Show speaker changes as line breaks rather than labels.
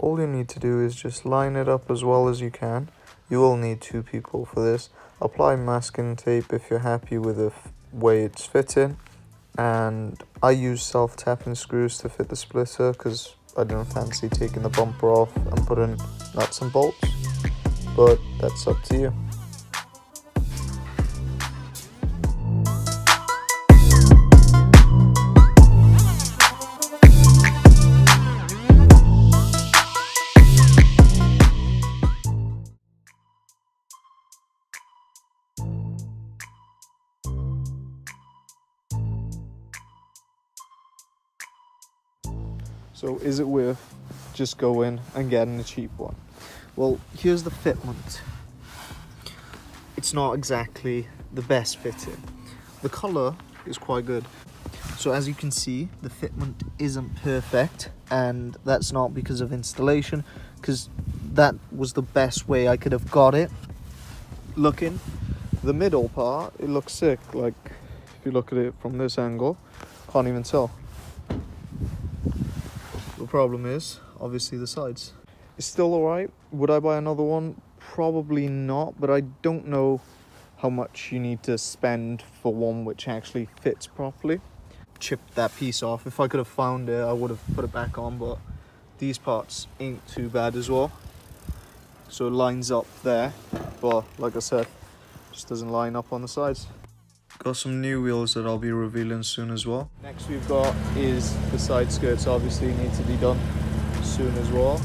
All you need to do is just line it up as well as you can. You will need 2 people for this. Apply masking tape if you're happy with the way it's fitting. And I use self-tapping screws to fit the splitter because I don't fancy taking the bumper off and putting nuts and bolts. But that's up to you. So is it worth just going and getting a cheap one? Well, here's the fitment. It's not exactly the best fitting. The colour is quite good. So as you can see, the fitment isn't perfect, and that's not because of installation, because that was the best way I could have got it looking. The middle part, it looks sick. Like, if you look at it from this angle, can't even tell. The problem is, obviously, the sides. It's still alright. Would I buy another one? Probably not, but I don't know how much you need to spend for one which actually fits properly. Chipped that piece off. If I could have found it, I would have put it back on, but these parts ain't too bad as well. So it lines up there, but like I said, just doesn't line up on the sides. Got some new wheels that I'll be revealing soon as well. Next we've got is the side skirts, obviously need to be done soon as well.